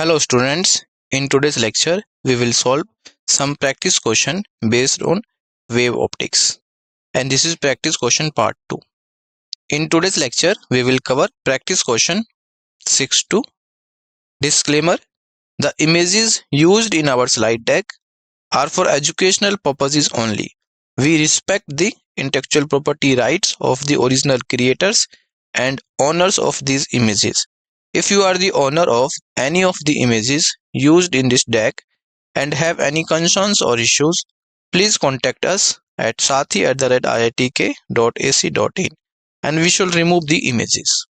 Hello students, in today's lecture we will solve some practice question based on wave optics, and this is practice question part 2. In today's lecture we will cover practice question 6.2. Disclaimer: the images used in our slide deck are for educational purposes only. We respect the intellectual property rights of the original creators and owners of these images. If you are the owner of any of the images used in this deck and have any concerns or issues, please contact us at sathi@iitk.ac.in and we shall remove the images.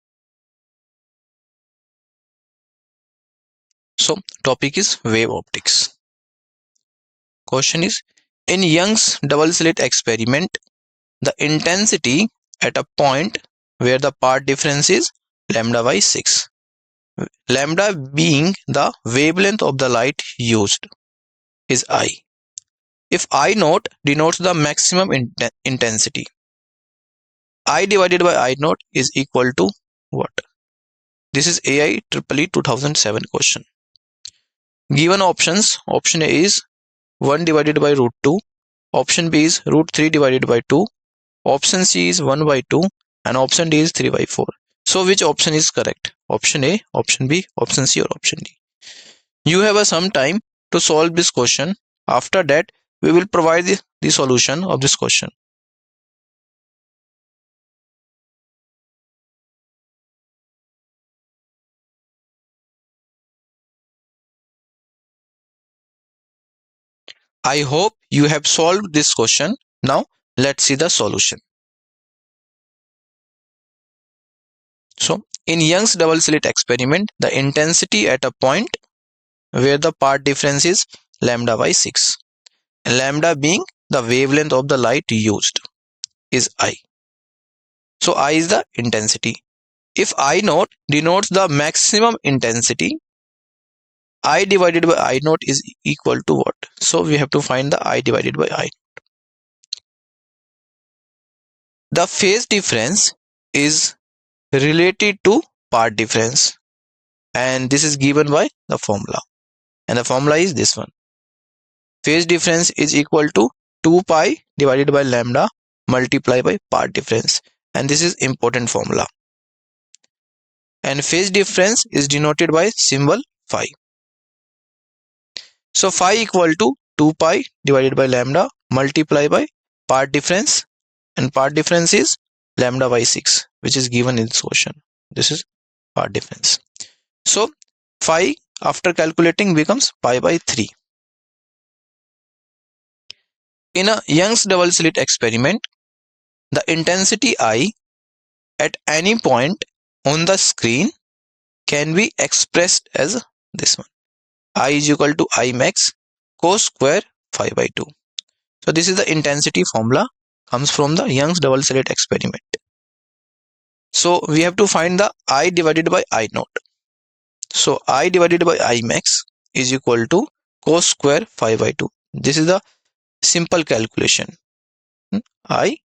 So, topic is wave optics. Question is, in Young's double slit experiment, the intensity at a point where the path difference is lambda by 6, lambda being the wavelength of the light used, is I. If I naught denotes the maximum intensity, I divided by I naught is equal to what? This is AIEEE 2007 question. Given options, option A is 1 divided by root 2, option B is root 3 divided by 2, option C is 1 by 2, and option D is 3 by 4. So which option is correct? Option A, option B, option C, or option D? You have some time to solve this question. After that, we will provide the solution of this question. I hope you have solved this question. Now let's see the solution. So in Young's double slit experiment, the intensity at a point where the path difference is lambda by 6, lambda being the wavelength of the light used, is I. So I is the intensity. If I naught denotes the maximum intensity, I divided by I naught is equal to what? So we have to find the I divided by I. The phase difference is related to path difference, and this is given by the formula, and the formula is this one. Phase difference is equal to 2 pi divided by lambda multiplied by path difference, and this is important formula, and phase difference is denoted by symbol phi. So phi equal to 2 pi divided by lambda multiplied by path difference, and path difference is lambda by 6, which is given in this question. This is path difference. So phi after calculating becomes pi by 3. In a Young's double slit experiment, the intensity I at any point on the screen can be expressed as this one. I is equal to I max cos square phi by 2. So this is the intensity formula, comes from the Young's double slit experiment. So we have to find the I divided by I naught. So I divided by I max is equal to cos square phi by 2. This is the simple calculation. I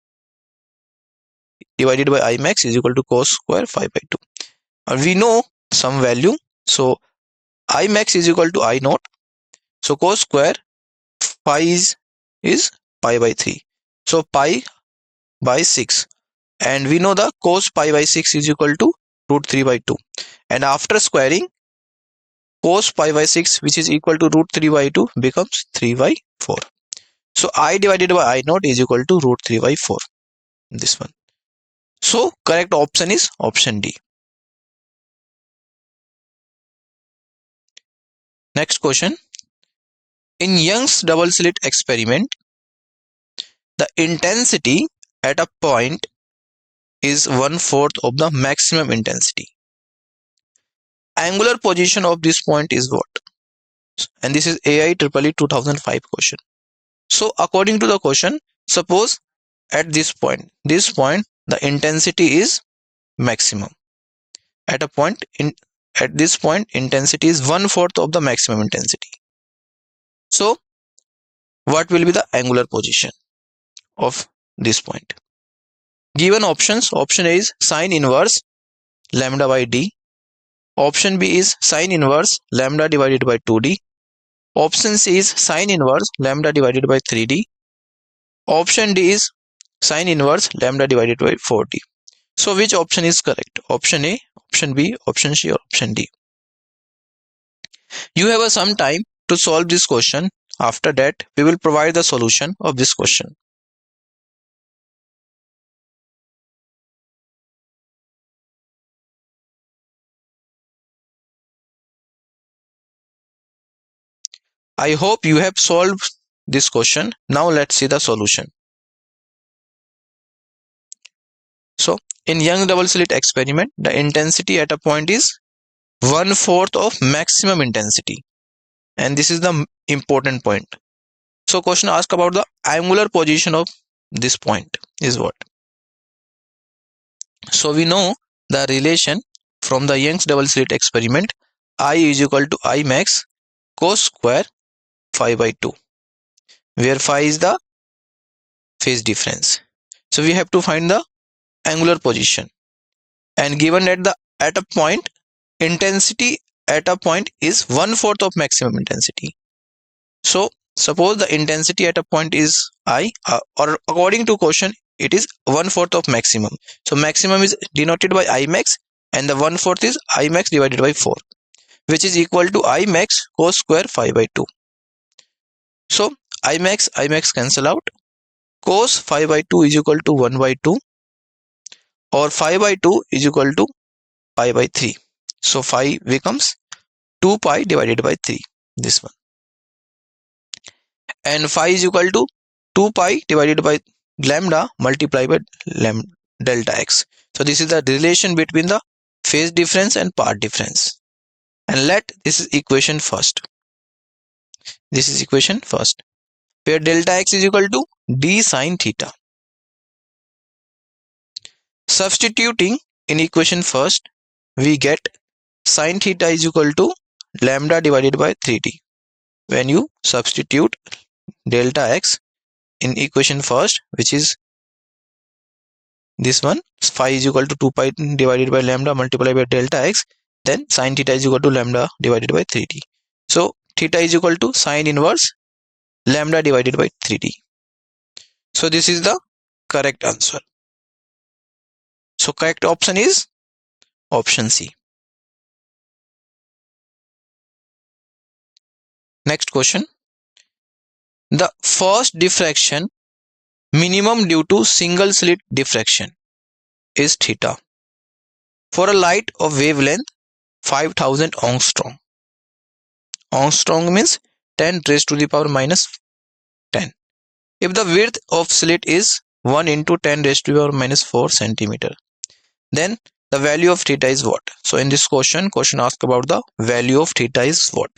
divided by I max is equal to cos square phi by 2. And we know some value. So I max is equal to I naught. So cos square phi is pi by 3. So pi by 6. And we know the cos pi by 6 is equal to root 3 by 2. And after squaring, cos pi by 6, which is equal to root 3 by 2, becomes 3 by 4. So I divided by I naught is equal to root 3 by 4. This one. So correct option is option D. Next question. In Young's double slit experiment, the intensity at a point is 1/4 of the maximum intensity. Angular position of this point is what? And this is AIEEE 2005 question. So according to the question, suppose at this point the intensity is maximum. At this point intensity is 1/4 of the maximum intensity. So what will be the angular position of this point? Given options, option A is sine inverse lambda by d, Option B is sine inverse lambda divided by 2D. Option C is sine inverse lambda divided by 3D. Option D is sine inverse lambda divided by 4D. So which option is correct? Option A, option B, option C, or option D? You have some time to solve this question. After that, we will provide the solution of this question. I hope you have solved this question. Now let's see the solution. So in Young double slit experiment, the intensity at a point is 1/4 of maximum intensity. And this is the important point. So question asked about the angular position of this point is what? So we know the relation from the Young's double slit experiment, I is equal to I max cos square phi by 2, where phi is the phase difference. So we have to find the angular position, and given at a point, intensity at a point is 1/4 of maximum intensity. So suppose the intensity at a point is I, or according to question, it is 1/4 of maximum. So maximum is denoted by I max, and the 1/4 is I max divided by 4, which is equal to I max cos square phi by 2. So I max cancel out. Cos phi by 2 is equal to 1 by 2, or phi by 2 is equal to pi by 3. So phi becomes 2 pi divided by 3, this one. And phi is equal to 2 pi divided by lambda multiplied by delta x. So this is the relation between the phase difference and path difference. And let this is equation first. This is equation first, where delta x is equal to d sine theta. Substituting in equation first, we get sine theta is equal to lambda divided by 3d. When you substitute delta x in equation first, which is this one, phi is equal to 2 pi divided by lambda multiplied by delta x, then sine theta is equal to lambda divided by 3d. So theta is equal to sine inverse lambda divided by 3d. So this is the correct answer. So correct option is option C. Next question. The first diffraction minimum due to single slit diffraction is theta for a light of wavelength 5000 angstrom. Angstrom means 10 raised to the power minus 10. If the width of slit is 1 into 10 raised to the power minus 4 centimeter, then the value of theta is what? So in this question asks about the value of theta is what?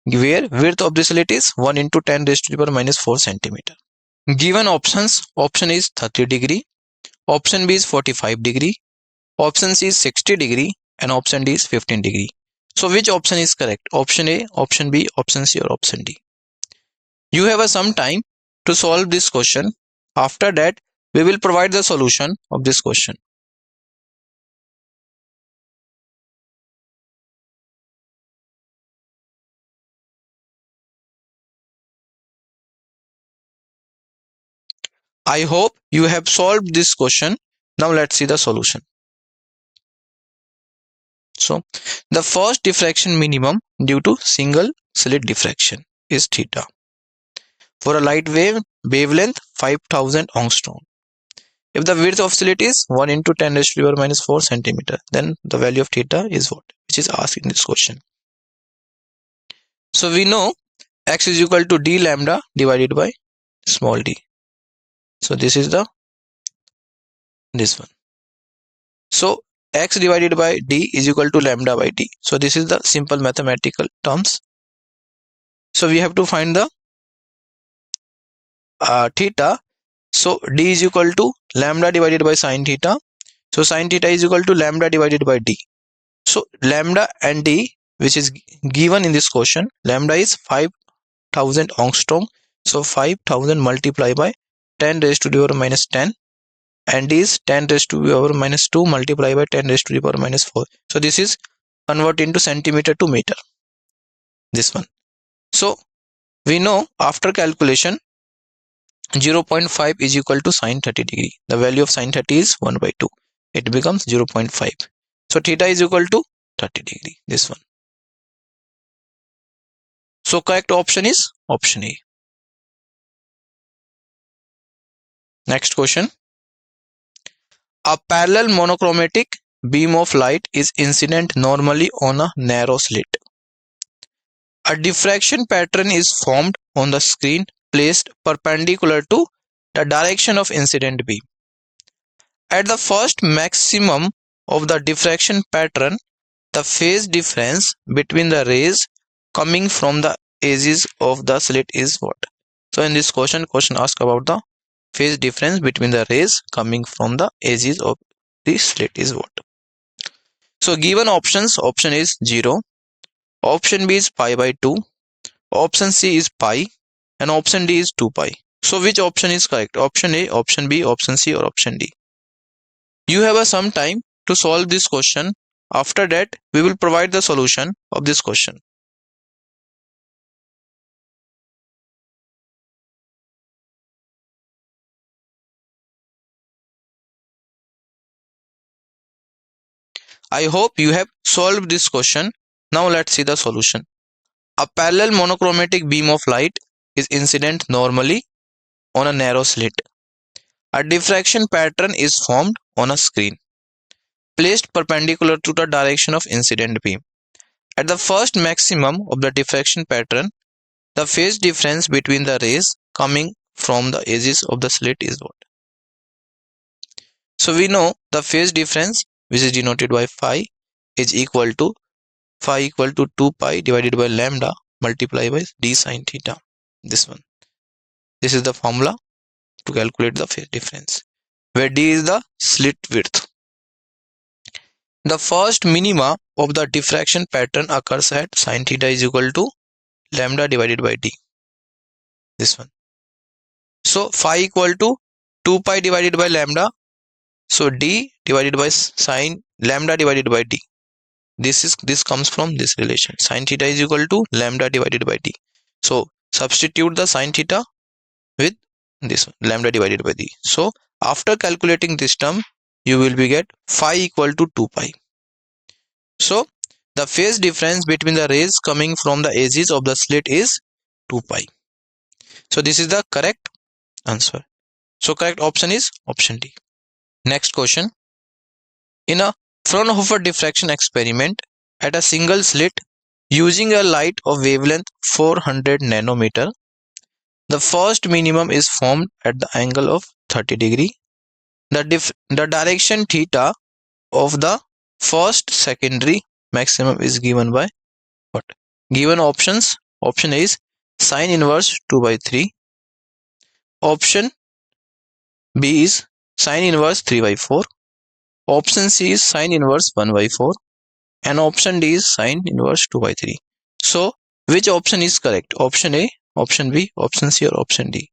Where width of the slit is 1 into 10 raised to the power minus 4 centimeter. Given options, option is 30 degree, option B is 45 degree, option C is 60 degree, and option D is 15 degree. So which option is correct? Option A, option B, option C, or option D? You have some time to solve this question. After that, we will provide the solution of this question. I hope you have solved this question. Now let's see the solution. So the first diffraction minimum due to single slit diffraction is theta for a light wavelength 5000 angstrom. If the width of slit is 1 into 10 raised to the power minus 4 centimeter, then the value of theta is what? Which is asked in this question. So we know x is equal to d lambda divided by small d. So this is this one. So x divided by d is equal to lambda by d. So this is the simple mathematical terms. So we have to find the theta. So d is equal to lambda divided by sine theta. So sine theta is equal to lambda divided by d. So lambda and d, which is given in this question, lambda is 5000 angstrom. So 5000 multiplied by 10 raised to the power minus 10. and D is 10 raised to the power minus 2 multiplied by 10 raised to the power minus 4. So this is convert into centimeter to meter, this one. So we know after calculation 0.5 is equal to sine 30 degree. The value of sine 30 is 1 by 2. It becomes 0.5. So theta is equal to 30 degree, this one. So correct option is option A. Next question. A parallel monochromatic beam of light is incident normally on a narrow slit. A diffraction pattern is formed on the screen placed perpendicular to the direction of incident beam. At the first maximum of the diffraction pattern, the phase difference between the rays coming from the edges of the slit is what? So in this question asks about the phase difference between the rays coming from the edges of the slit is what? So given options, option A is 0, option B is pi by 2, option C is pi, and option D is 2 pi. So which option is correct? Option A, option B, option C, or option D? You have some time to solve this question. After that, we will provide the solution of this question. I hope you have solved this question. Now let's see the solution. A parallel monochromatic beam of light is incident normally on a narrow slit. A diffraction pattern is formed on a screen placed perpendicular to the direction of incident beam. At the first maximum of the diffraction pattern, the phase difference between the rays coming from the edges of the slit is what? So we know the phase difference, which is denoted by phi, is equal to 2 pi divided by lambda multiplied by d sine theta. This one. This is the formula to calculate the phase difference, where d is the slit width. The first minima of the diffraction pattern occurs at sine theta is equal to lambda divided by d. This one. So phi equal to 2 pi divided by lambda. So d divided by sine lambda divided by d. This comes from this relation. Sine theta is equal to lambda divided by d. So substitute the sine theta with this one, lambda divided by d. So after calculating this term, you will be get phi equal to 2 pi. So the phase difference between the rays coming from the edges of the slit is 2 pi. So this is the correct answer. So correct option is option D. Next question. In a Fraunhofer diffraction experiment at a single slit using a light of wavelength 400 nanometer, the first minimum is formed at the angle of 30 degree. The direction theta of the first secondary maximum is given by what? Given options. Option A is sine inverse 2 by 3. Option B is sine inverse 3 by 4. Option C is sine inverse 1 by 4. And option D is sine inverse 2 by 3. So which option is correct? Option A, option B, option C, or option D?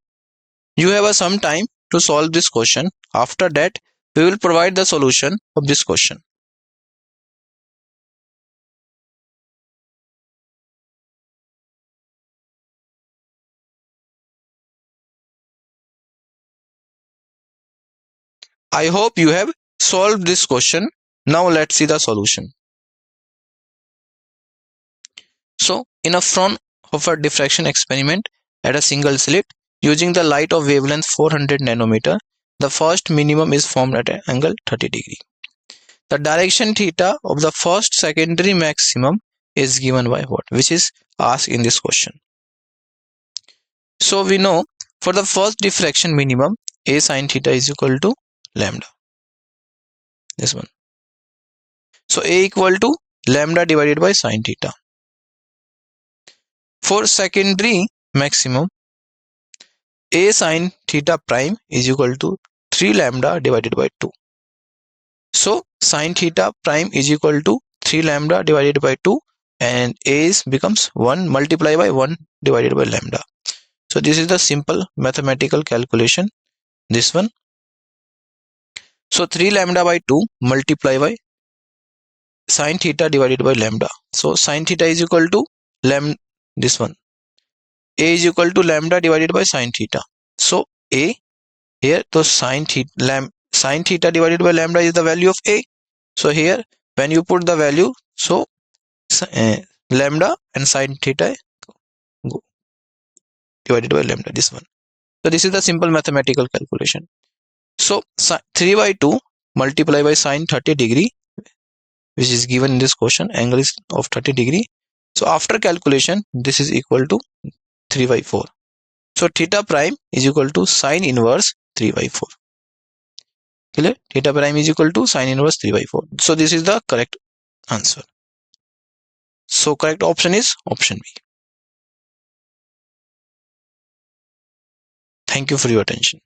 You have some time to solve this question. After that, we will provide the solution of this question. I hope you have solved this question. Now let's see the solution. So in a Fraunhofer diffraction experiment at a single slit using the light of wavelength 400 nanometer, the first minimum is formed at an angle 30 degree. The direction theta of the first secondary maximum is given by what? Which is asked in this question. So we know for the first diffraction minimum, A sine theta is equal to lambda. This one. So A equal to lambda divided by sine theta. For secondary maximum, A sine theta prime is equal to 3 lambda divided by 2. So sine theta prime is equal to 3 lambda divided by 2, and A becomes 1 multiplied by 1 divided by lambda. So this is the simple mathematical calculation. This one. So 3 lambda by 2 multiply by sine theta divided by lambda. So sine theta is equal to this one. A is equal to lambda divided by sine theta. So A here, so sine theta divided by lambda is the value of A. So here when you put the value, so lambda and sine theta divided by lambda, this one. So this is the simple mathematical calculation. So 3 by 2 multiply by sine 30 degree, which is given in this question, angle is of 30 degree. So after calculation, this is equal to 3 by 4. So theta prime is equal to sine inverse 3 by 4. Clear? Theta prime is equal to sine inverse 3 by 4. So this is the correct answer. So correct option is option B. Thank you for your attention.